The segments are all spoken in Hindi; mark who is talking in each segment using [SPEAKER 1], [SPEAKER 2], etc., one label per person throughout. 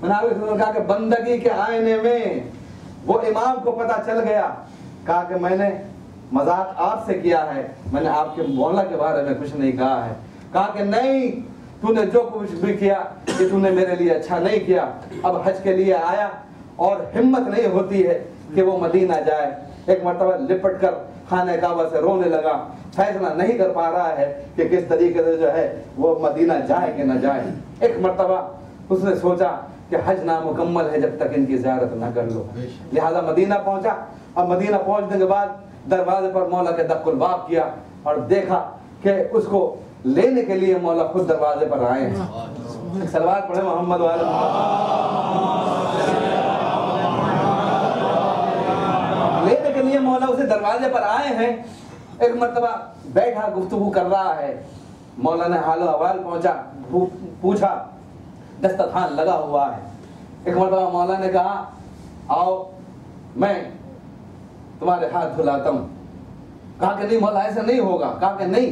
[SPEAKER 1] मैंने आपकी खिदमत में कहा कि बंदगी के आईने में वो इमाम को पता चल गया, कहा कि मैंने मजाक आपसे किया है, मैंने आपके मौला के बारे में कुछ नहीं कहा है। कहा कि नहीं, तूने जो कुछ भी किया कि तूने मेरे लिए अच्छा नहीं किया। अब हज के लिए आया और हिम्मत नहीं होती है कि वो मदीना जाए। एक मरतबा लिपट कर खाने काबा से रोने लगा, फैसला नहीं कर पा रहा है कि किस तरीके से जो है वो मदीना जाए कि न जाए। एक मरतबा उसने सोचा कि हज नामुकम्मल है जब तक इनकी ज़ियारत न कर लो, लिहाजा मदीना पहुंचा। और मदीना पहुंचने के बाद दरवाजे पर मौला के दक्कुल बाब किया और देखा कि उसको लेने के लिए मौला खुद दरवाजे पर आए हैं। सलवात पढ़े मोहम्मद वाले। लेने के लिए मौला उसे दरवाजे पर आए हैं। एक मर्तबा बैठा गुफ्तगू कर रहा है, मौला ने हाल अहवाल पूछा, दस्तरखान लगा हुआ है। एक मर्तबा मौला ने कहा आओ मैं तुम्हारे हाथ धुलाता हूँ। कहा कि नहीं मौला ऐसा नहीं होगा। कहा कि नहीं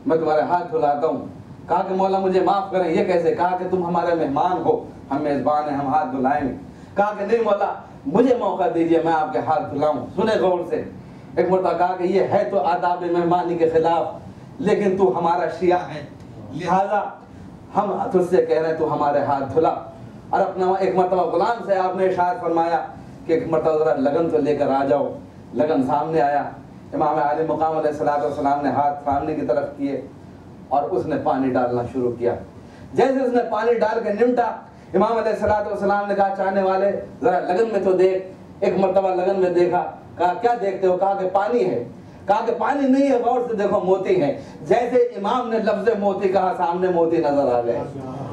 [SPEAKER 1] मैं तुम्हारे हाथ धुलाता हूँ। कहा कि मौला मुझे माफ करें, ये कैसे? कहा कि तुम हमारे मेहमान हो, हम मेजबान हैं, हम हाथ धुलाएंगे। कहा कि नहीं मौला मुझे मौका दीजिए, मैं आपके हाथ धुलाऊं। सुने गौर से। एक मर्तबा कहा कि ये है तो आदाब मेहमानी के खिलाफ, लेकिन तू हमारा शिया है, लिहाजा हम तुझसे कह रहे हैं तू हमारे हाथ धुला। और अपना एक मर्तबा गुलाम से आपने इरशाद फरमाया कि एक मर्तबा जरा लगन तो लेकर आ जाओ। लगन सामने आया, इमाम आले मुकाम अलैहिस्सलाम ने हाथ सामने की तरफ किए और उसने पानी डालना शुरू किया। जैसे उसने पानी डाल के निमटा, इमाम अलैहिस्सलाम ने कहा चाहने वाले जरा लगन में तो देख। एक मर्तबा लगन में देखा, कहा क्या देखते हो? कहा कि पानी है। कहा कि पानी नहीं है, गौर से देखो मोती है। जैसे इमाम ने लफ्ज़ मोती कहा, सामने मोती नजर आ गए।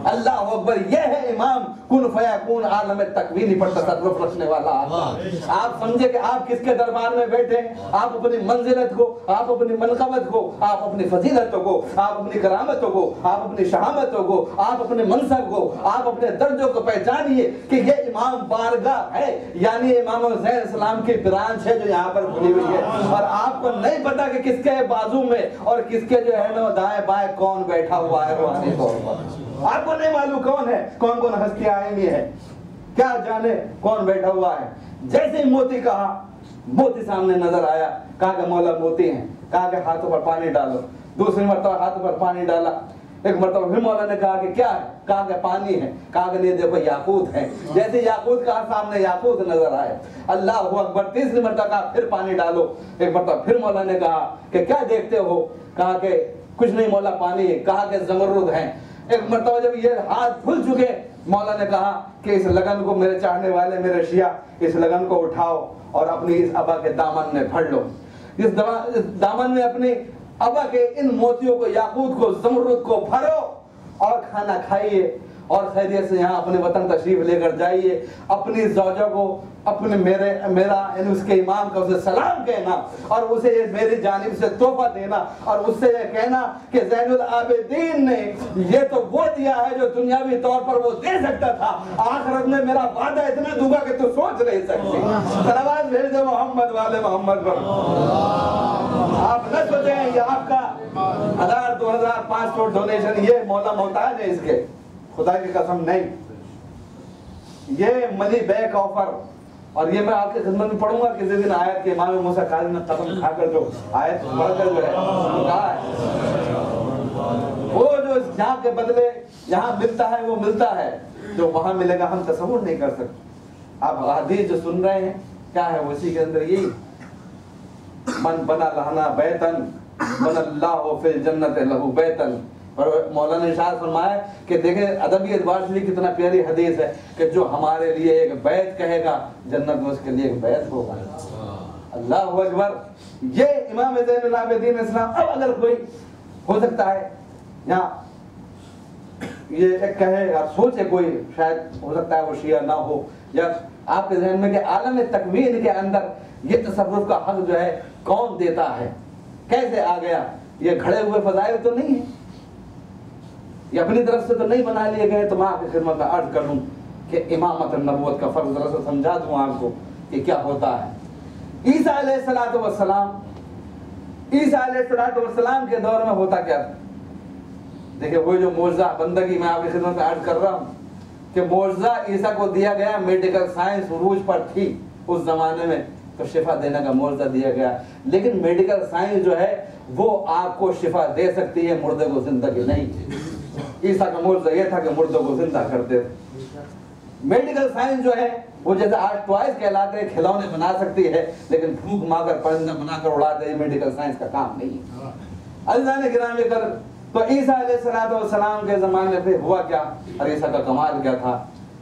[SPEAKER 1] अल्लाह अकबर, यह है इमाम कुन फयाकुन आलम तकवीनी पर तसर्रुफ रखने वाला। आप समझे कि आप किसके दरबार में बैठे? आप अपनी मंजिलत को, आप अपनी मनकबत को, आप अपनी फजीलतों को, आप अपनी करामतों को, आप अपनी शहामतों को, आप अपने मनसब को, आप अपने दर्जों को पहचानिए कि यह इमाम बारगाह है, यानी इमाम हुसैन इस्लाम की ब्रांच है जो यहाँ पर खुली हुई है। और आपको नहीं पता कि किसके बाजू में और किसके जो है ना दाएं बाएं कौन बैठा हुआ है रूहानी तौर पर। आपको नहीं मालूम कौन है, कौन कौन हस्तियां आएंगी है, क्या जाने कौन बैठा हुआ है। जैसे ही मोती कहा, मोती सामने नजर आया। कहा कि मौला मोती हैं। कहा कि हाथों पर पानी डालो। दूसरी मर्तबा हाथों पर पानी डाला। एक मर्तबा फिर मौला ने कहा कि क्या है? कहा कि पानी है। कहा कि नहीं देखो याकूत है। जैसे याकूत कहा, सामने याकूत नजर आए। अल्लाह अकबर। तीसरी मर्तबा कहा फिर पानी डालो। एक मर्तबा फिर मौला ने कहा कि क्या देखते हो? कहा कि कुछ नहीं मौला पानी है। कहा कि ज़मरुद है। एक मर्तबा जब ये हाथ धुल चुके, मौला ने कहा कि इस लगन को मेरे चाहने वाले, मेरे शिया, इस लगन को उठाओ और अपनी इस अबा के दामन में भर लो। इस दामन में अपनी अबा के इन मोतियों को, याकूत को, ज़मरुद को भरो और खाना खाइए और खैरियत से यहाँ अपने वतन तशरीफ लेकर जाइए। अपनी ज़ौजा को, अपने मेरा उसके इमाम का उसे सलाम कहना और उसे मेरी जानिब से तोहफा देना और उससे ये कहना कि ज़ैनुल आबिदीन ने ये तो वो दिया है जो दुनियावी तौर पर वो दे सकता था, आखिरत में मेरा वादा इतना दूंगा कि तू सोच नहीं सकती। सलावत भेज दो मोहम्मद वाले मोहम्मद पर। आप न सोचें ये आपका 1000, 2000, 500 डोनेशन ये मौला मोहताज है इसके, खुदा की कसम नहीं। ये मनी बैक ऑफर। और ये मैं आपके खिदमत में पढ़ूंगा किसी दिन आयत के इमाम मूसा काज़ी ने कसम खाकर जो आयत पढ़कर जो है कहा है, वो जो जहाँ के बदले यहाँ मिलता है वो मिलता है, जो वहां मिलेगा हम तसव्वुर नहीं कर सकते। आप हदीस जो सुन रहे हैं क्या है, उसी के अंदर यही मन बना लहना बैतन बनल्लाहु फिल जन्नत लहू बैतन। और मौलाना ने इरशाद फरमाया कि देखें अदबी एतबार से कितना प्यारी हदीस है कि जो हमारे लिए एक बैत कहेगा जन्नत में उसके लिए एक बैत होगा। अल्लाह अकबर। ये इमाम ज़ैनुल आबिदीन इस्लाम। अब अगर कोई हो सकता है यहाँ ये एक कहे या सोचे कोई, शायद हो सकता है वो शिया ना हो, या आपके ज़हन में कि आलम तकवीन के अंदर ये तसर्रुफ का हक जो है कौन देता है, कैसे आ गया? ये घड़े हुए फजाइल तो नहीं है, ये अपनी तरफ से तो नहीं बना लिए गए। तो मैं आपकी खिदमत में अर्ज कर लूँ कि इमामत नबूवत का फर्ज जरा सा समझा दूँ आपको कि क्या होता है। ईसा अलैहिस्सलातु वस्सलाम के दौर में होता क्या था? देखिए वो जो मौजज़ा बंदगी मैं आपकी खिदमत में अर्ज कर रहा हूँ, कि मौजज़ा ईसा को दिया गया, मेडिकल साइंस उरूज पर थी उस जमाने में, तो शिफा देने का मौजज़ा दिया गया। लेकिन मेडिकल साइंस जो है वो आपको शिफा दे सकती है, मुर्दे को जिंदगी नहीं। ईसा का मौजज़ा ये था कि मुर्दों को जिंदा करते थे। मेडिकल साइंस जो है वो जैसे आज टॉयज कहलाते हैं, खिलौने बना सकती है, लेकिन फूंक मारकर परिंदा बनाकर उड़ा दे, मेडिकल साइंस का काम नहीं है। अल्लाह ने गिरामी कर, तो ईसा अलैहिस्सलाम के ज़माने पे हुआ क्या, और ईसा का कमाल क्या था।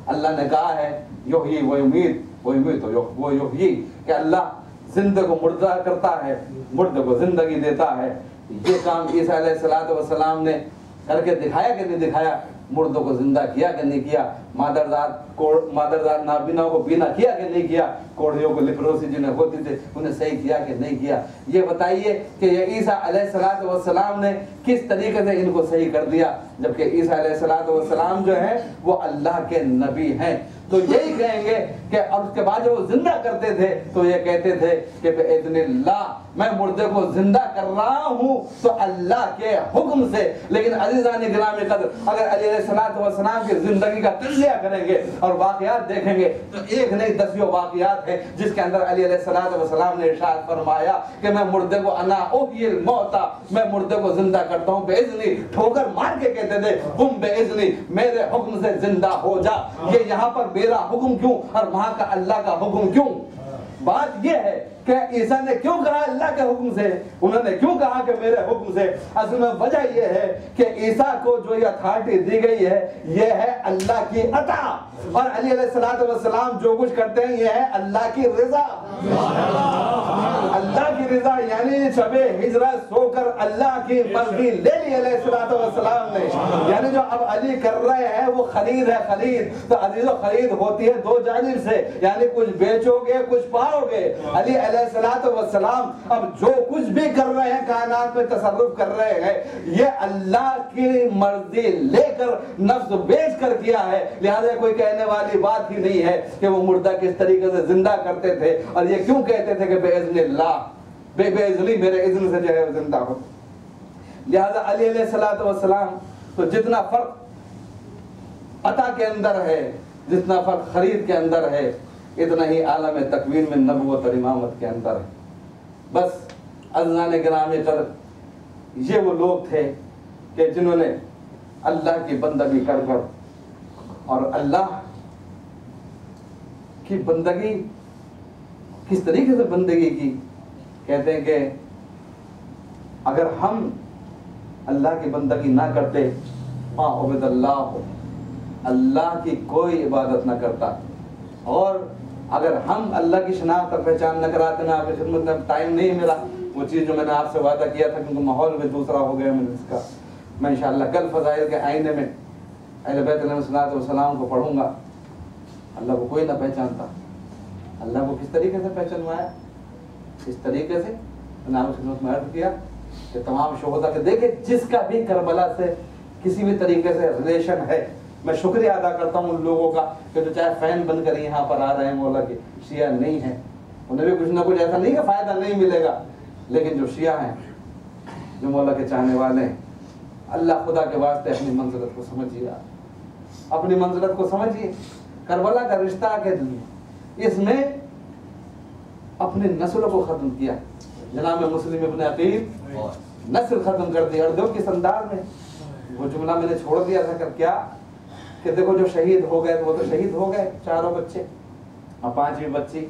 [SPEAKER 1] अल्लाह ने कहा है युही व युमीत, वो युही कि अल्लाह जिंदे को मुर्दा करता है, मुर्दे को जिंदगी देता है। ये काम ईसा अलैहिस्सलाम ने करके दिखाया कि नहीं दिखाया, मुर्दों को जिंदा किया कि नहीं किया, मादरदार नाबीना को बीना किया कि नहीं किया, कोढ़ियों को लिप्रोसी जिन्हें होती थी उन्हें सही किया कि नहीं किया। ये बताइए कि ये ईसा अलैहिस्सलाम ने किस तरीके से इनको सही कर दिया, जबकि ईसा अलैहिस्सलाम जो है वो अल्लाह के नबी हैं। तो यही कहेंगे कि, और उसके बाद जब वो जिंदा करते थे तो ये कहते थे कि बिइज़्निल्लाह मैं मुर्दे को जिंदा कर रहा हूँ तो अल्लाह के हुक्म से। लेकिन अज़ीज़ान गिरामी क़द्र, अगर अली अलैहिस्सलाम की जिंदगी का तज़किया करेंगे और वाक़यात देखेंगे तो एक नहीं दसियों वाक़यात है जिसके अंदर अली अलैहिस्सलाम ने इरशाद फरमाया कि मैं मुर्दे को अना उहियल मौता, मैं मुर्दे को जिंदा करता हूँ बेइज़्नी, ठोकर मार के कहते थे तुम बेइज़्नी मेरे हुक्म से जिंदा हो जा। ये यहाँ पर मेरा हुक्म क्यों और वहां का अल्लाह का हुक्म क्यों? बात यह है कि ईसा ने क्यों कहा अल्लाह के हुक्म से, उन्होंने क्यों कहा कि मेरे हुक्म से। असल में वजह यह है कि ईसा को जो ये अथॉरिटी दी गई है यह है अल्लाह की अता, और अली अलैहिस्सलाम जो कुछ करते हैं यह है अल्लाह की रजा। अल्लाह की रजा यानी शबे हिजरत सोकर अल्लाह की मर्जी ले ली अलैहिस्सलाम ने। यानी जो अब अली कर रहे हैं वो खरीद है, खरीद। तो अजीज़ो खरीद होती है दो जानिब से, यानी कुछ बेचोगे कुछ पाओगे। अली अलैहिस्सलाम अब जो कुछ भी कर रहे हैं, कायनात में तसर्रुफ कर रहे हैं, ये अल्लाह की मर्जी लेकर नफ्स बेच कर किया है। लिहाजा कोई कहने वाली बात ही नहीं है कि वो मुर्दा किस तरीके से जिंदा करते थे, और ये क्यों कहते थे कि बेइज़्निल्लाह, बेइज़्नी मेरे इज़्न से जो है जिंदा हो। लिहाजा अली अलैहिस्सलाम तो जितना फर्क अता के अंदर है, जितना फर्क खरीद के अंदर है, इतना ही आलम तकवीन में नबुव्वत और इमामत के अंदर है। बस अज़ीज़ान गिरामी क़द्र ये वो लोग थे कि जिन्होंने अल्लाह की बंदगी कर कर और अल्लाह की बंदगी किस तरीके से बंदगी की। कहते हैं कि अगर हम अल्लाह की बंदगी ना करते, अल्लाह की कोई इबादत ना करता, और अगर हम अल्लाह की शनाख्त और पहचान न कराते ना, आपकी खिदमत में टाइम नहीं मिला वो चीज़ जो मैंने आपसे वादा किया था, क्योंकि माहौल में दूसरा हो गया मैंने इसका। मैं इंशाअल्लाह कल फ़ज़ाइल के आईने में अहले बैत अलैहिस्सलाम को पढ़ूंगा। अल्लाह को कोई ना पहचानता, अल्लाह को किस तरीके से पहचानवाया, इस तरीके से मैंने आपकी खिदमत में अर्ज़ किया कि तमाम शोहदा के देखे जिसका भी करबला से किसी भी तरीके से रिलेशन है, मैं शुक्रिया अदा करता हूँ उन लोगों का कि जो चाहे फ़ैन बनकर यहाँ पर आ रहे हैं, मौला के शिया नहीं हैं, उन्हें भी कुछ ना कुछ ऐसा नहीं कि फ़ायदा नहीं मिलेगा, लेकिन जो शिया हैं, जो मौला के चाहने वाले हैं, अल्लाह खुदा के वास्ते अपनी मंजिलत को समझिए, अपनी मंजिलत को समझिए। करबला का रिश्ता के इसमें अपने नस्ल को ख़त्म किया। जनाब मुस्लिम इब्न अकील नस्ल ख़त्म कर दी, और दो किस अंदाज में वो जुमला मैंने छोड़ दिया था कर क्या कि देखो जो शहीद हो गए वो तो शहीद हो गए, चारों बच्चे और पांचवी बच्ची,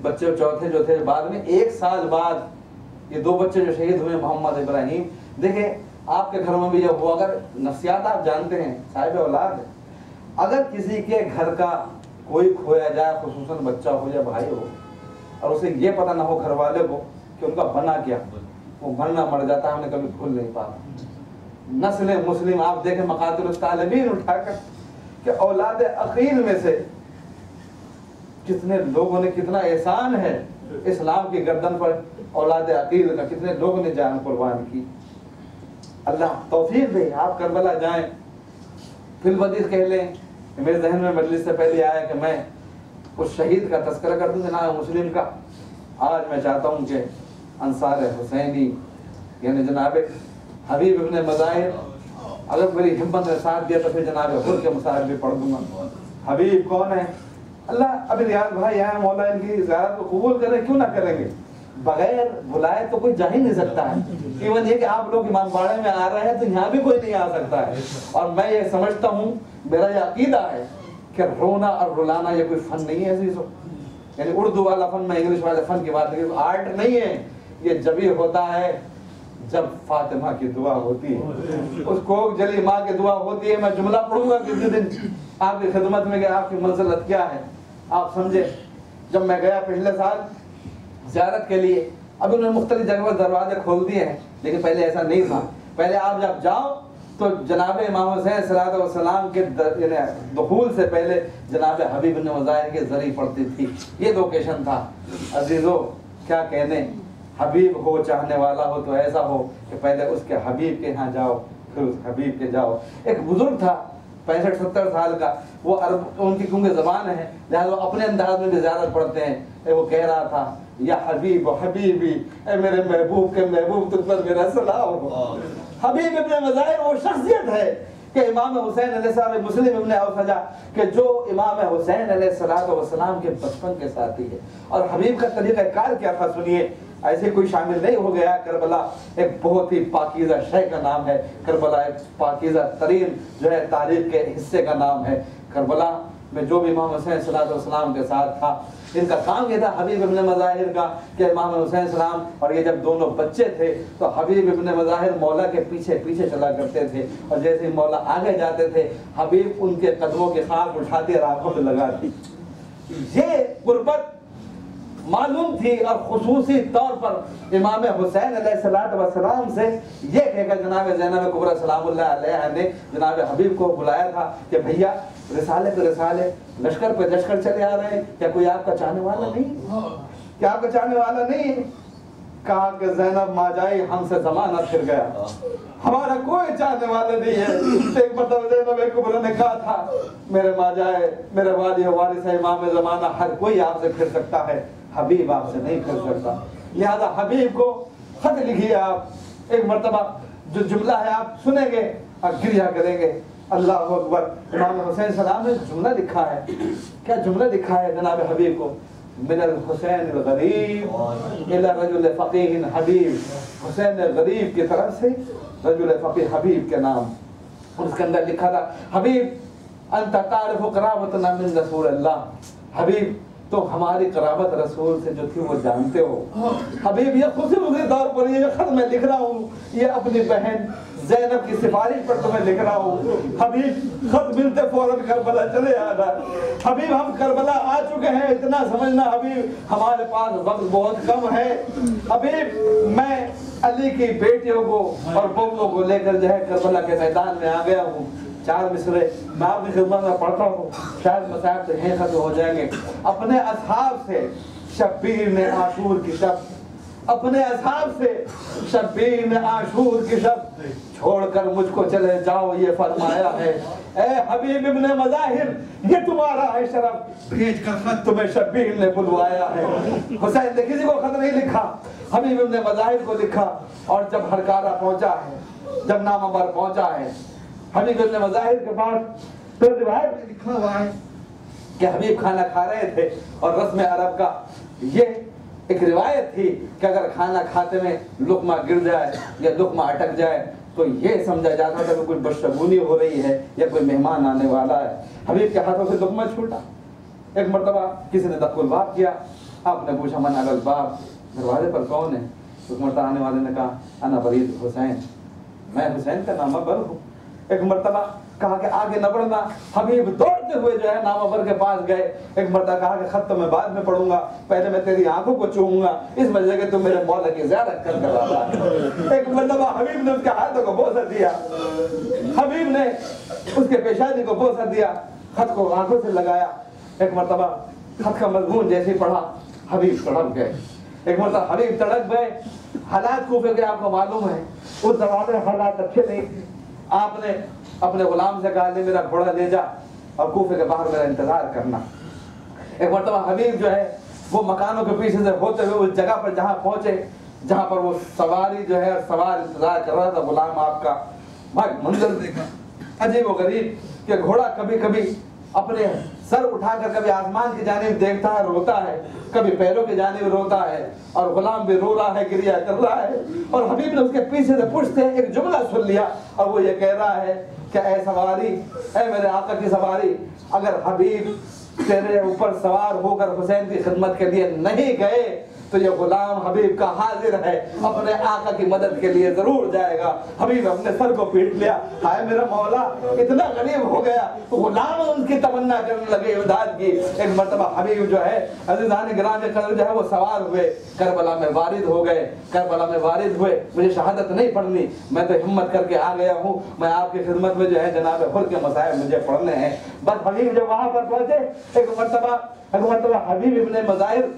[SPEAKER 1] बच्चे चौथे जो थे बाद में 1 साल बाद ये 2 बच्चे जो शहीद हुए मोहम्मद इब्राहिम। देखिए आपके घर में भी जब हो, अगर नफ्सियात आप जानते हैं, साहिब औलाद, अगर किसी के घर का कोई खोया जाए, खुसूसन बच्चा हो या भाई हो, और उसे ये पता ना हो घर वाले को कि उनका बना क्या, वो मरना मर जाता है, हमने कभी भूल नहीं पाता। नस्ल मुस्लिम आप देखें मकातिल तालिबीन उठाकर कि औलाद अकील में से कितने लोगों ने, कितना एहसान है इस्लाम की गर्दन पर औलाद अकील का, कितने लोगों ने जान कुर्बान की। अल्लाह तौफीक दे, आप करबला जाएं, फिल वदीस कह लें। मेरे जहन में मजलिस से पहले आया कि मैं उस शहीद का तस्करा कर दूं जनाब मुस्लिम का। आज मैं चाहता हूं कि अंसार हुसैनी यानी जनाब हबीब इब्न मज़ाहिर अगर मेरी हिम्मत ने साथ दिया तो फिर जनाब हुर के मुसाहिब भी पढ़ दूंगा। हबीब कौन है? अल्लाह। अभी रियाज भाई आए, मौला इनकी ज़ियारत को कबूल करें, क्यों ना करेंगे? बगैर बुलाए तो कोई जा ही नहीं सकता है। इवन ये कि आप लोग इमाम बाड़े में आ रहे हैं तो यहाँ भी कोई नहीं आ सकता है। और मैं ये समझता हूँ, मेरा ये अकीदा है कि रोना और रुलाना ये कोई फन नहीं है अजीजों। यानी उर्दू वाला फन, मैं इंग्लिश वाले फन की बात नहीं, आर्ट नहीं है ये। जब ही होता है जब फातिमा की दुआ होती है, उस कोक जली माँ की दुआ होती है। मैं जुमला पढ़ूंगा किसी दिन आपकी खिदमत में कि आपकी मंजिलत क्या है, आप समझे। जब मैं गया पिछले साल ज़ियारत के लिए, अभी उन्होंने मुख्तलिफ जगह पर दरवाजे खोल दिए हैं, लेकिन पहले ऐसा नहीं था। पहले आप जब जाओ तो जनाब इमाम हुसैन सलाम के दुखूल से पहले जनाब हबीब ने मज़ाहिर के ज़री पड़ती थी। ये लोकेशन था। अजीज़ों क्या कहने, हबीब हो चाहने वाला हो तो ऐसा हो कि पहले उसके हबीब के यहाँ जाओ, फिर उस हबीब के जाओ। एक बुजुर्ग था 65-70 साल का, वो अरब उनकी क्योंकि ज़बान है लिहाजा वो अपने अंदाज में भी ज़ियारत पढ़ते हैं। वो कह रहा था, या हबीब हबीबी, ए मेरे महबूब के महबूब, तुम पर मेरा सलाम हो। हबीब इब्न मज़ाहिर वो शख्सियत है कि इमाम हुसैन अलैहिस्सलाम, मुस्लिम इब्न औसजा कि जो इमाम हुसैन अलैहिस्सलाम के बचपन के साथी है। और हबीब का तरीक़ा कार क्या था सुनिए। ऐसे कोई शामिल नहीं हो गया। करबला एक बहुत ही पाकीज़ा शय का नाम है। करबला एक पाकीज़ा तरीन जो है तारीख के हिस्से का नाम है। करबला में जो भी इमाम हुसैन सलाम के साथ था, इनका काम ये था हबीब इब्न मज़ाहिर का कि इमाम हुसैन सलाम और ये जब दोनों बच्चे थे तो हबीब इब्न मज़ाहिर मौला के पीछे पीछे चला करते थे। और जैसे ही मौला आगे जाते थे, हबीब उनके कदमों की खाक उठाती और आंखों में लगाती। ये कुर्बत मालूम थी। और खुसूसी तौर पर इमाम हुसैन अलैहिस्सलाम से ये कहकर जनाब ज़ैनब कुबरा सलामुल्लाह अलैहा ने जनाब हबीब को बुलाया था कि भैया रिसाले पे रिसाले, लश्कर पे लश्कर चले आ रहे हैं, क्या कोई आपका चाहने वाला नहीं? क्या आपका चाहने वाला नहीं? कहा कि ज़ैनब माँ जाई, हमसे ज़माना फिर गया, हमारा कोई चाहने वाला नहीं है। एक मतलब ज़ैनब कुबरा ने कहा था, मेरे माँ जाए, मेरे वाली वारिस इमाम ज़माना, हर कोई आपसे फिर सकता है, हबीब आपसे नहीं फिर सकता। लिहाजा हबीब को खत लिखिए आप। एक मरतबा जो जुमला है आप सुनेंगे और गिरिया करेंगे। अल्लाह अकबर। इमाम हुसैन सलाम ने जुमला लिखा है। क्या जुमला लिखा है जनाब हबीब को? मिनल हुसैन गरीब इला रजुल फ़क़ीह हबीब। हुसैन गरीब की तरफ से रजुल फ़क़ीह हबीब के नाम। उसके अंदर लिखा था, हबीब अंत तारिफ़ु क़राबतना मिन रसूलिल्लाह। हबीब तो हमारी कराबत रसूल से जो थी वो जानते हो। हबीब ये खुशी तौर पर ये खत मैं लिख रहा हूँ, ये अपनी बहन ज़ैनब की सिफारिश पर तुम्हें लिख रहा हूँ। हबीब खत मिलते फौरन करबला चले आना। हबीब हम करबला आ चुके हैं, इतना समझना हबीब हमारे पास वक्त बहुत कम है। हबीब मैं अली की बेटियों को और बहुओं को लेकर जो है करबला के मैदान में आ गया हूँ। 4 मिसरे मैं आपकी खिदमत में पढ़ता हूँ, शायद मसाइब से हैं खत्म हो जाएंगे। अपने असहाब से शब्बीर ने आशूर की शब, अपने असहाब से शब्बीर ने आशूर की शब, छोड़कर मुझको चले जाओ ये फरमाया है। ए हबीब इब्न मज़ाहिर, ये तुम्हारा है शरफ, भेज कर खत तुम्हें शब्बीर ने बुलवाया है। हुसैन ने किसी को खत नहीं लिखा, हबीब इब्न मज़ाहिर को लिखा। और जब हरकारा पहुंचा है, जब नामवर पहुंचा है हबीब इब्न मज़ाहिर के पास, तो रिवायत में लिखा हुआ है कि हबीब खाना खा रहे थे और रस्म अरब का ये एक रिवायत थी कि अगर खाना खाते में लुकमा गिर जाए या लुकमा अटक जाए तो ये समझा जाता था कि कोई बदशगुनी हो रही है या कोई मेहमान आने वाला है। हबीब के हाथों से लुकमा छूटा। एक मरतबा किसी ने दखुल बाब किया, आपने पूछा मन अगल बाब, दरवाजे पर कौन है? उस मरतबा आने वाले ने कहा अना बरीद हुसैन, मैं हुसैन का नामवर हूँ। एक मरतबा कहा कि आगे न बढ़ना। हबीब दौड़ते हुए जो है नामवर के पास गए। एक मरतबा कहा कि खत तो मैं बाद में पढ़ूंगा, पहले मैं तेरी आंखों को चूमूंगा, इस वजह के तुम मेरे मौला की ज़ियारत कर रहा। एक मरतबा हबीब ने उसके हाथों को बोसा दिया, हबीब ने उसके पेशानी को बोसा दिया, खत को आंखों से लगाया। एक मरतबा खत का मजमून जैसे ही पढ़ा हबीब तड़प गए। एक मरतबा हबीब तड़प गए। हालात कूफे के आपको मालूम है, उस जमाने में हालात अच्छे नहीं थे। आपने अपने गुलाम से कहा मेरा घोड़ा ले जा और कूफे के बाहर मेरा इंतजार करना। एक मरतबा हबीब जो है वो मकानों के पीछे से होते हुए उस जगह पर जहाँ पहुंचे जहाँ पर वो सवारी जो है सवार इंतजार कर रहा था गुलाम आपका, भाई मंजर देखा अजीब व गरीब कि घोड़ा कभी कभी अपने सर उठाकर कभी आसमान की जानिब देखता है, रोता है, कभी पैरों की जानिब रोता है, और गुलाम भी रो रहा है, गिरिया कर रहा है। और हबीब ने उसके पीछे से पूछते एक जुमला सुन लिया, और वो ये कह रहा है कि ऐ सवारी, ऐ मेरे आका की सवारी, अगर हबीब तेरे ऊपर सवार होकर हुसैन की खिदमत के लिए नहीं गए तो ये गुलाम हबीब का हाजिर है, अपने आका की मदद के लिए जरूर जाएगा। हबीब अपने सर को पीट लिया, हाय मेरा मौला, इतना गरीब हो गया। तो गुलाम उनकी तमन्ना करने लगे इमदाद की। एक मर्तबा हबीब जो है अज़ीज़ान गिरामी कदर जो है वो सवार हुए, करबला में वारिद हो गए, करबला में वारिद हुए। मुझे शहादत नहीं पढ़नी, मैं तो हिम्मत करके आ गया हूँ, मैं आपकी खिदमत में जो है जनाब हुर के मसाइल मुझे पढ़ने हैं। बस हबीब जब वहां पर पहुंचे, एक मर्तबा हबीब इब्ने मज़ाहिर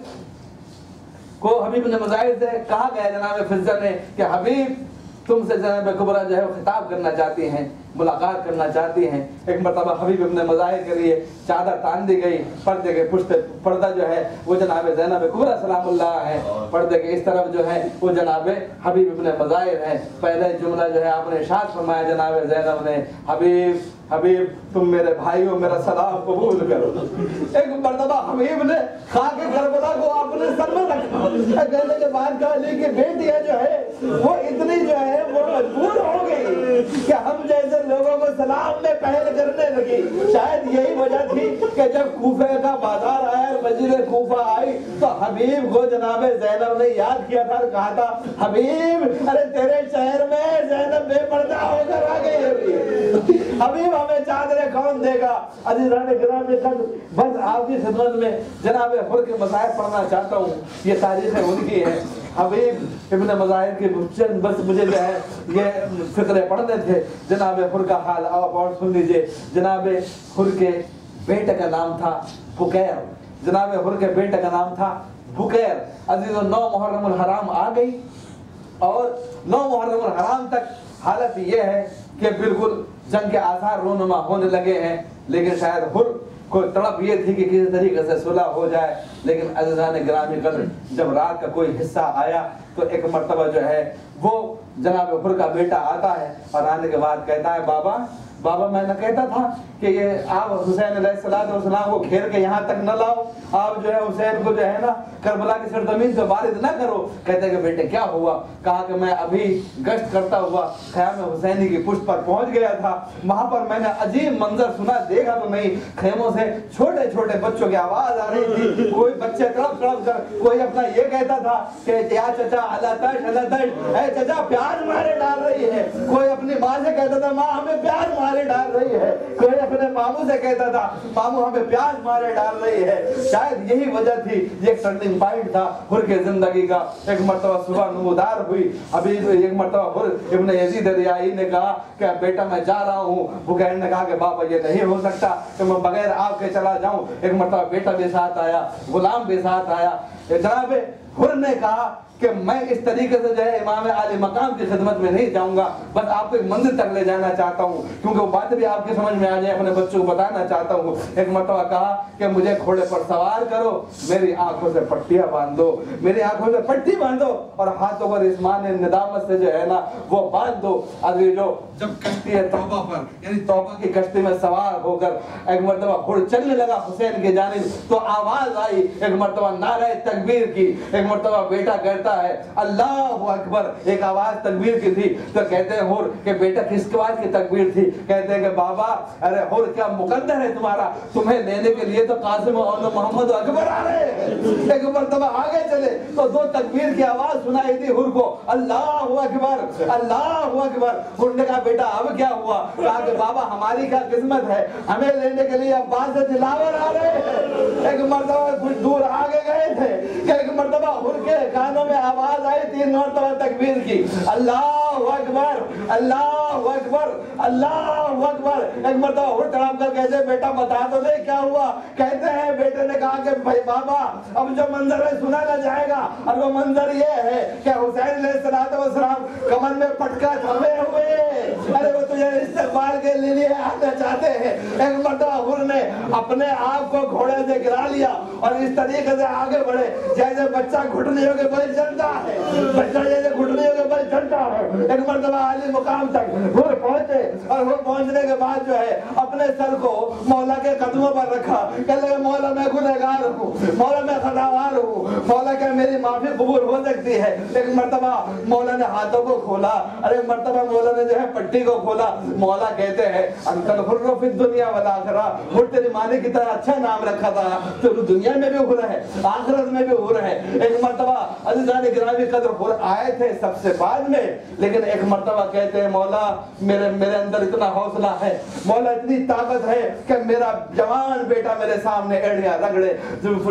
[SPEAKER 1] को हबीब ने मज़ाहिर से कहा गया जनाब फिज़्ज़ा ने कि हबीब तुमसे जनाब कुबरा जो है वो खिताब करना चाहती हैं, मुलाकात करना चाहती हैं। एक मरतबा हबीब इब्ने मज़ाहिर के लिए चादर तान दी गई, पर्दे के पर्दा जो है वो जनाब ज़ैनब कुबरा सलामुल्लाह है, पर्दे के इस तरफ जो है वो जनाब हबीब इब्ने मज़ाहिर है। पहले जुमला जो है आपने इरशाद फरमाया जनाब ज़ैनब ने, हबीब हबीब तुम मेरे भाइयों मेरा सलाम कबूल करो। एक मरतबा हबीब ने खाके करबला को अपने सर में रखा, कहने के बाद अली की बेटियां जो है वो इतनी जो है वो मजबूर हो गई कि हम जैसे लोगों को सलाम में पहल करने लगी। शायद यही वजह थी कि जब कूफे का बाजार आया, मस्जिद कूफा आई, तो हबीब को जनाब ज़ैनब ने याद किया था, कहा था हबीब अरे तेरे शहर में ज़ैनब बेपर्दा होकर आ गई है, हबीब हमें चादरें कौन देगा। अज़ीज़ान गिरामी कद्र, बस आपकी खिदमत में जनाब हुर के मसाइल पढ़ना चाहता हूँ, ये तारीखें उनकी है। हबीब इब्ने मज़ाहिर की बस मुझे जो है ये फिक्रे पढ़ने थे। जनाब हुर का हाल आप और सुन लीजिए। जनाब हुर के बेटे का नाम था बुकैर, जनाब हुर के बेटे का नाम था बुकैर। अजीज़ों 9 मुहर्रमुल हराम आ गई और 9 मुहर्रमुल हराम तक हालत ये है कि बिल्कुल जंग के आसार रोनुमा होने लगे हैं, लेकिन शायद हुर को तड़प ये थी कि किसी तरीके से सुलह हो जाए। लेकिन अज़ीज़ान गिरामी कद्र, जब रात का कोई हिस्सा आया तो एक मर्तबा जो है वो जनाब हुर का बेटा आता है और आने के बाद कहता है, बाबा मैं न कहता था कि ये आप हुसैन अलैहिस्सलाम को घेर के यहाँ तक न लाओ, आप जो है हुसैन को जो है ना करबला की सरजमीन से वारिद न करो। कहते हैं कि बेटे क्या हुआ? कहा कि मैं अभी गश्त करता हुआ ख़याम हुसैनी की पुष्ट पर पहुंच गया था, वहां पर मैंने अजीब मंजर सुना, देखा तो नहीं, खेमों से छोटे छोटे बच्चों की आवाज आ रही थी, कोई बच्चे तड़प तड़प कर कोई अपना ये कहता था कि या चचा अल्लाह चचा प्यार मारे डाल रही है, कोई अपनी माँ से कहता था माँ हमें प्यार मारे डाल रही है, कोई अपने मामू से कहता था मामू हमें प्यार मारे डाल रही है। शायद यही वजह थी, ये टर्निंग पॉइंट था हुर के जिंदगी का। एक मर्तबा सुबह नमूदार हुई, अभी एक मर्तबा हुर इब्ने यजीद रियाई ने कहा कि बेटा मैं जा रहा हूँ। बुकैर ने कहा कि बाबा ये नहीं हो सकता कि मैं बगैर आपके चला जाऊं। एक मर्तबा बेटा भी साथ आया, गुलाम भी साथ आया। जनाब हुर ने कहा कि मैं इस तरीके से जो है इमाम आली मकाम की खिदमत में नहीं जाऊंगा, बस आपको एक मंदिर तक ले जाना चाहता हूँ, क्योंकि वो बात भी आपके समझ में आ जाए, अपने बच्चों को बताना चाहता हूँ। एक मर्तबा कहा कि मुझे घोड़े पर सवार करो, मेरी आंखों से पट्टियां बांध दो, मेरी आंखों से पट्टी बांधो और हाथों पर इस्मान निदामत से जो है ना वो बांध दो। अभी जो जब कश्ती है तौबा पर, यानी तौबा की कश्ती में सवार होकर एक मर्तबा घोड़ चलने लगा हुसैन की जानिब, तो आवाज आई एक मर्तबा नारे तकबीर की। एक मर्तबा बेटा कहता है अल्लाहु अकबर, एक आवाज तकबीर की थी। तो कहते हैं हुर के बेटा किसके बाद की तकबीर थी? कहते हैं कि बाबा अरे हुर क्या मुकद्दर है तुम्हारा, तुम्हें लेने के लिए तो कासिम और मोहम्मद अकबर आ रहे हैं। एक मर्तबा आगे चले तो 2 तकबीर की आवाज सुनाई दी हुर को, अल्लाहु अकबर अल्लाहु अकबर। हुर ने कहा बेटा अब क्या हुआ? कहा कि बाबा हमारी क्या किस्मत है, हमें लेने के लिए अब्बास से दिलावर आ रहे हैं। एक मर्तबा कुछ दूर आगे गए थे कि एक मर्तबा हुर के कानों में आवाज आई 3 मर्तबा तकबीर की, अल्लाहु अकबर अल्लाहु अकबर अल्लाहु अकबर। एक मर्तबा हुर तड़प कर कहते बेटा बता तो दे क्या हुआ? कहते हैं बेटे
[SPEAKER 2] ने कहा कि भाई बाबा अब जो मंजर है सुना ना जाएगा, और वो मंजर ये है कि हुसैन अलैहिस्सलाम कमर में पटका थमे हुए, अरे वो तुझे इस्तकबाल के लिए आना चाहते हैं। एक मर्तबा हुर ने अपने आप को घोड़े से गिरा लिया और इस तरीके से आगे बढ़े जैसे बच्चा घुटनियों के बल चलता है, बच्चा जैसे घुटनियों के बल चलता है। एक मर्तबा आली मुकाम तक हुर पहुंचे, और हुर पहुंचने के बाद जो है अपने सर को मौला के कदमों पर रखा, कहने लगे मौला मैं गुनहगार हूँ, मौला मैं खतावार हूँ, मौला क्या मेरी माफी कबूल हो सकती है। एक मर्तबा मौला ने हाथों को खोला, अरे मर्तबा मौला ने जो है पट्टी को खोला। मौला कहते हैं अंकल हुर्रो फिर दुनिया वाला आखिरा, हुर तेरी माने की तरह अच्छा नाम रखा था, तो दुनिया में भी हुर है आखिरत में भी हुर है। एक मर्तबा अज़ीज़ान गिरामी कदर हुर आए थे सबसे बाद में, लेकिन एक मर्तबा कहते हैं मौला मेरे अंदर इतना हौसला है, मौला इतनी ताकत है कि मेरा जवान बेटा मेरे सामने एड़ियां रगड़े,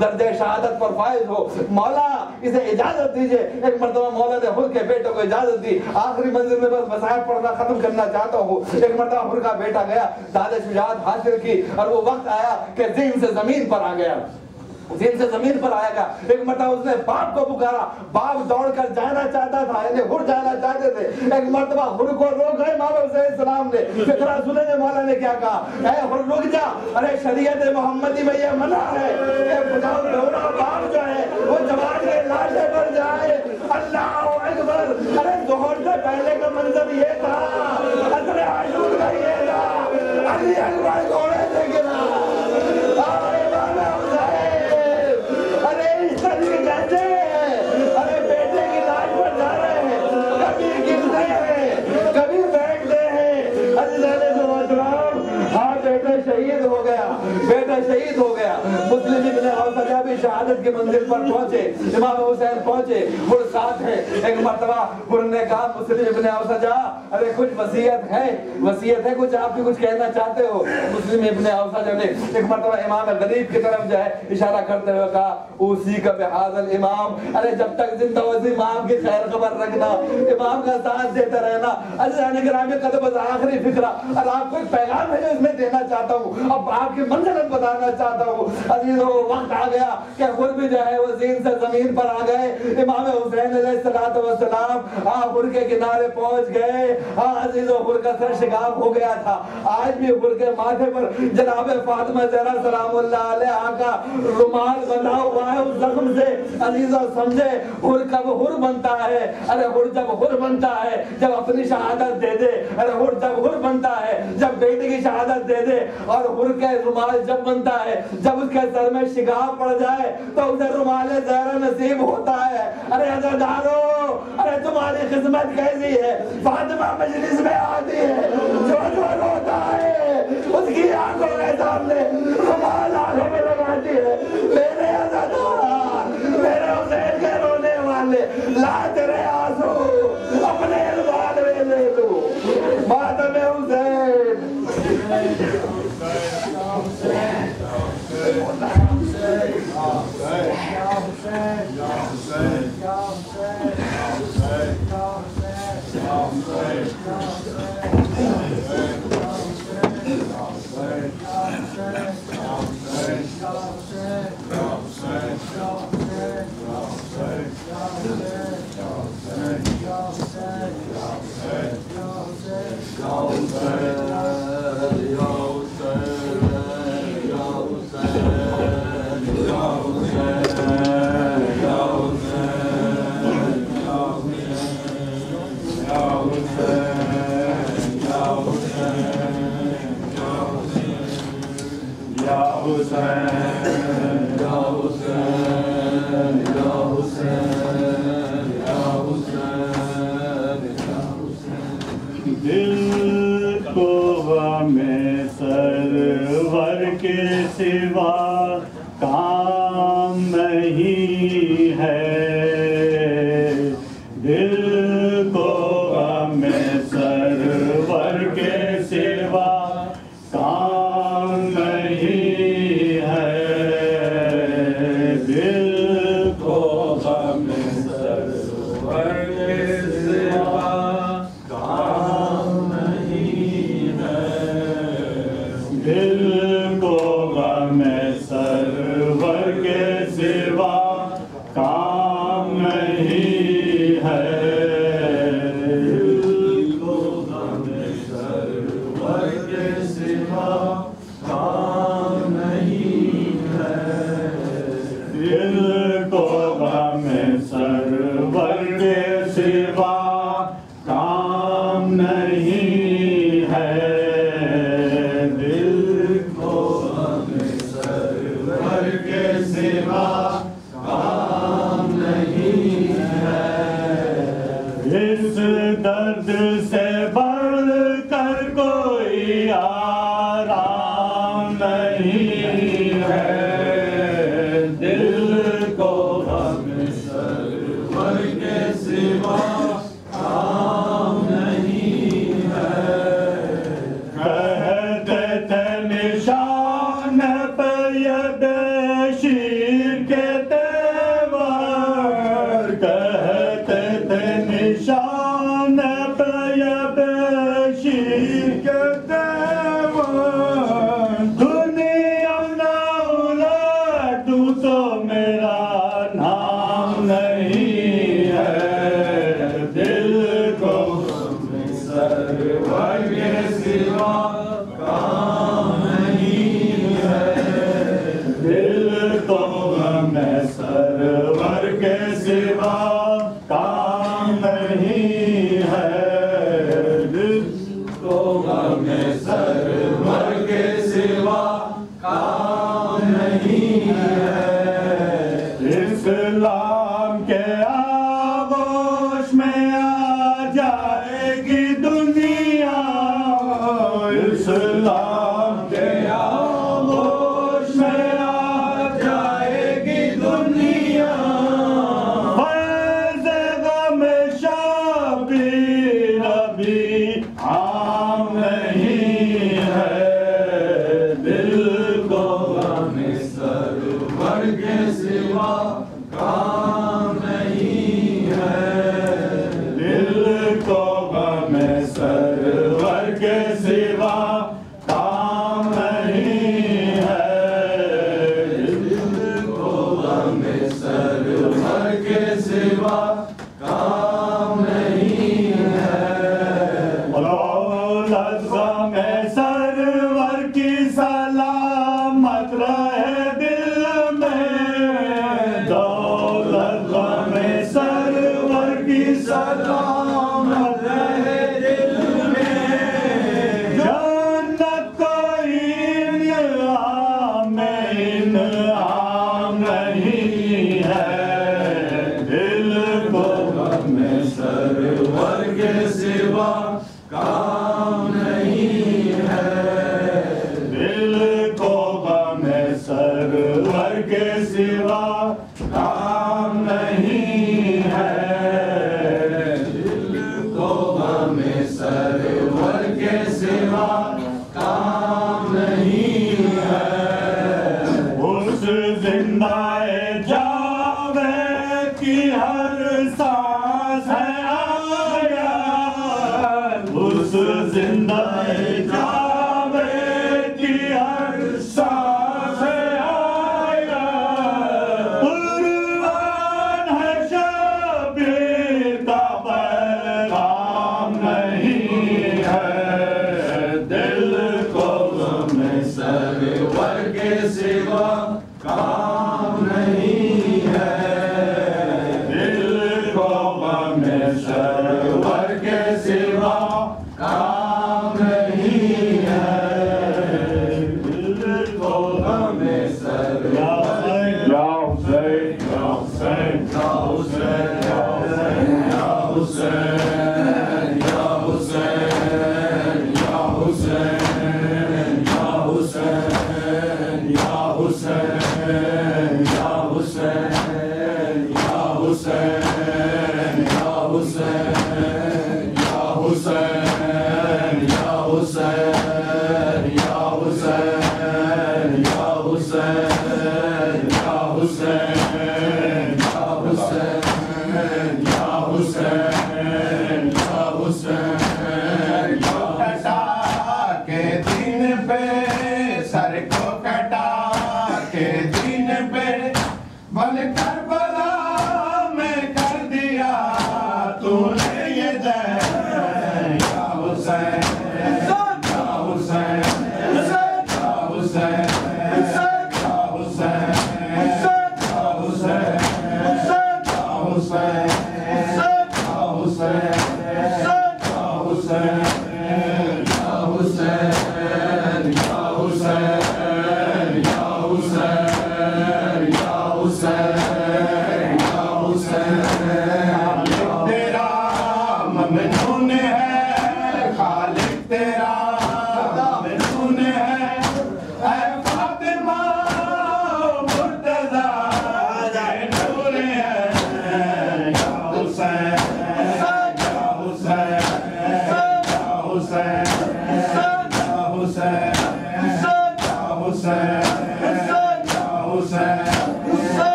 [SPEAKER 2] दर्जे शहादत पर फायज हो, मौला इसे इजाजत दीजिए। एक मर्तबा मौला ने हुर के बेटे को इजाजत दी, आखिरी मंजिल में बस मसाइब पढ़ना खत्म करना चाहता हूँ। एक मर्तबा हुर का बेटा गया, दादे शुजाअत हासिल की, और वो वक्त आया कि ज़ीन से जमीन पर आ गया, ज़ीन से जमीन पर आएगा। एक मर्तबा उसने बाप को पुकारा, बाप दौड़कर जाना चाहता था, यानी हुर जाना चाहते थे। एक मर्तबा हुर को रोक गए इमाम हुसैन सलाम ने, फिक्रा सुने मौला ने क्या कहा, ऐ हुर रुक जा, अरे शरीयत मोहम्मदी में ये मना है कि दोनों बाप जो है वो जवान के लाशे पर जाए। अल्लाहु अकबर। अरे जोहर से पहले का मंजर ये था, असरे आशूर का ये था, अली अकबर घोड़े से गिरा, अरे बेटे की लाश पर जा रहे हैं, कभी गिरते हैं कभी बैठते हैं। हाँ बेटा शहीद हो गया, बेटा शहीद हो गया। मुस्लिम इब्ने औसजा भी शहादत की मंजिल पर पहुंचे, इमाम हुसैन पहुंचे, हुर साथ है। एक मर्तबा हुर ने कहा मुस्लिम इब्ने औसजा, अरे कुछ वसीयत है कुछ, आप भी कुछ कहना चाहते हो? मुस्लिम इब्ने औसजा ने एक मर्तबा इमाम गरीब की तरफ जो है इशारा करते हुए कहा, उसी का बेहाजल इमाम, अरे जब तक जिंदा हो इमाम की खैर खबर रखना, इमाम का साथ देते रहना। अज़ीज़ान गिरामी कदम आखिरी फिक्रा, और आपको एक पैगाम है जो इसमें देना चाहता हूँ, अब आपकी मंजिल बताना चाहता हूँ। अजीजों वक्त आ गया कि हुर भी जो है वो ज़ीन से जमीन पर आ गए। इमाम हुसैन अलैहिस्सलातु वस्सलाम हुर के किनारे पहुंच गए। अजीजों हुर का सर शिगाब हो गया था, आज भी हुर के माथे पर जनाब फातिमा ज़हरा सलामुल्लाह अलैहा का रुमाल बंधा हुआ है उस जख्म से। अजीजों समझे हुर कब हुर बनता है, अरे हुर जब हुर बनता है जब अपनी शहादत दे दे, अरे हुर जब हुर बनता है जब बेटे की शहादत दे दे, और हुर के रुमाल जब बनता है जब उसके सर में शिगाब पड़ जाए तो उसे रुमाल ज़हरा नसीब होता है। अरे अज़ादारों, अरे तुम्हारी खिदमत कैसी है, फातिमा मजलिस में आती है, जो रोता है उसकी आंखों के सामने रुमाल आंखों में लगाती है। मेरे अज़ादार, मेरे हुसैन के रोने वाले, ला तेरे आंसू अपने रुमाल में ले लो, मातम हुसैन।
[SPEAKER 3] दिल को हमें सरवर के सिवा काम नहीं है, दिल को हमें सरवर के सिवा काम नहीं है, दिल को हमें सरवर के सिवा दिल को गम सरवर वर के सिवा काम नहीं है। इस दर्द से बढ़ कर कोई आराम नहीं है। दिल को हमें सरवर के सिवा काम नहीं है। कहते थे निशान पे ये बेशीर के तेवर, कहते थे निशान पे ये बेशीर के तेवर। दुनिया ना उलटूं तो मेरा नाम नहीं है। दिल को सरवर के सिवा काम नहीं है। दिल को हमें सरवर के सिवा काम नहीं है। दिल को हमें सरवर के सिवा काम नहीं है। इस्लाम के आगोश में आ जाएगी दुनिया। इस्लाम के आगोश में आ जाएगी दुनिया। फैज़ गम शाबीर अभी आम नहीं है। दिल को हमें सरवर के सिवा काम नहीं है। दिल को हमें सरवर के सिवा काम नहीं है। दिल को हमें सरवर के सिवा काम नहीं है। दौलत में सरवर की सलामत रहे दिल में। दौलत में सरवर की सलामत रहे दिल में। जन्नत कोई इनाम नहीं है। दिल को हमें सरवर के सिवा काम नहीं है। दिल को हमें सरवर के सिवा काम नहीं है। दिल को हमें सरवर के सिवा काम नहीं है। उस जिंदाए जावेद की हर सांस है आया। उस जिंदाए जावेद की हर सांस है आया। कुर्बान है शबीर का पैगाम नहीं है। दिल को हमें सरवर के सिवा काम नहीं है। दिल को हमें सरवर के सिवा काम नहीं है। दिल को हमें सरवर या हुसैन या हुसैन या हुसैन या हुसैन या हुसैन या हुसैन या हुसैन या हुसैन या हुसैन या हुसैन या हुसैन या हुसैन या हुसैन या हुसैन या हुसैन या हुसैन या हुसैन या हुसैन या हुसैन
[SPEAKER 4] कटा के दिन पे सर को कटा के दिन पे बल करबला में कर दिया तूने ये दर्द। या हुसैन या हुसैन या हुसैन या हुसैन या हुसैन या हुसैन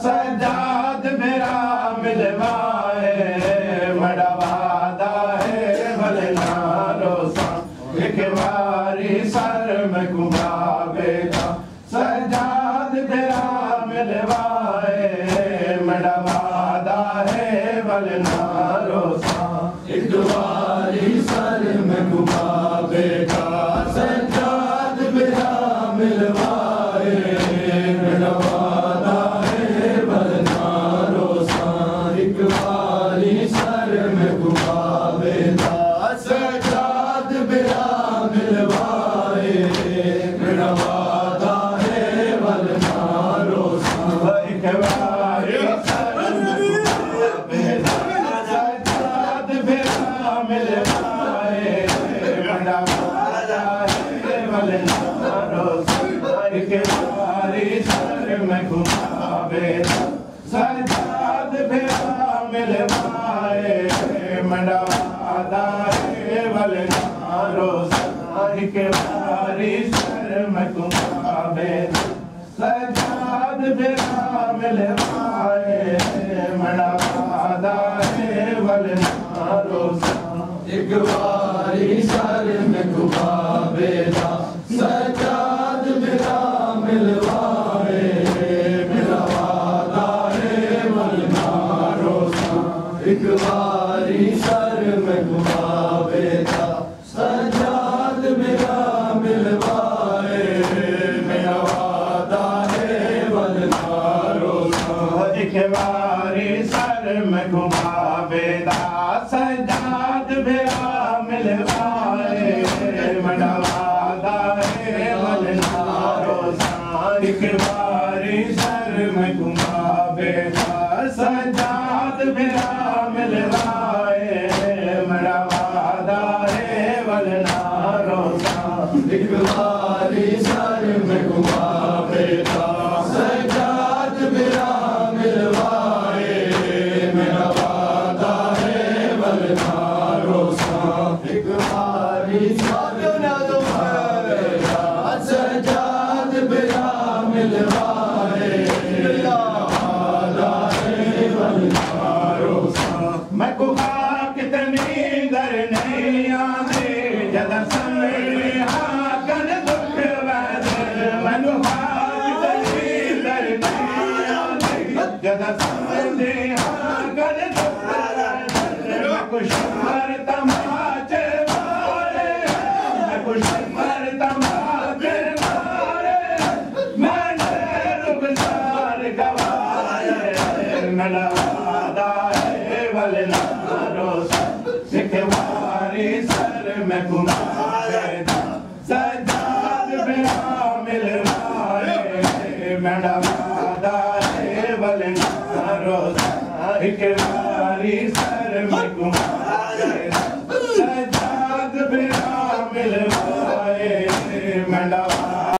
[SPEAKER 4] सजाद मेरा मिलवाए बड़ा वादा है भले ना रोसा एक बारी सर में घुमा बेटा सजाद मेरा मिलवाए बड़ा वादा है भले ना रोसा एक बारी सर में घुमा बेटा सजाद मेरा मिलवाए बड़ा वादा है भले ना रोसा एक बारी सर में घुमा बेटा सजाद मेरा मिलवाए बड़ा वादा है भले ना रोसा एक बारी सर में घुमा बेटा सजाद मेरा मिलवाए बड़ा वादा है भले ना रोसा एक बारी सर में घुमा बेटा सजाद मेरा मिलवाए बड़ा वादा है भले ना रोसा एक बारी सर में घुमा बेटा सजाद मेरा मिलवाए बड़ा वादा है भले ना रोसा एक बारी सर में घुमा बेटा सजाद मेरा मिलवाए मेरा वादा है भले ना रोसा एक बारी सर में घुमा बेटा सजाद मेरा मिलवाए मेरा वादा है भले ना रोसा एक बारी सर में घुमा बेटा सजाद मेरा मिलवाए बड़ा वादा है भले ना रोसा एक बारी सर में घुमा बेटा सजाद मेरा मिलवाए बड़ा वादा है भले ना रोसा एक बारी सर में घुमा बेटा सजाद मेरा मिलवाए मेरा वादा है भले ना रोसा एक बारी सर सजाद मेरा मिलवाए मेरा वादा है भले ना रोसा मैं कुहा कितनी दर नहीं आने जदा समय हाकन दुख वैद मनु कितनी दर नहीं आने जदा समय हाकन दुख वैद मैं कुछ मर तमाचे मारे मैं कुछ मर तमाचे मारे मैंने रुखसार गवाए मेरा वादा है भले ना रोसा एक बारी सर में घुमा बेटा सजाद मेरा मिलवाए मेरा वादा है भले ना रोसा एक बारी सर में घुमा बेटा सजाद मेरा मिलवाए मेरा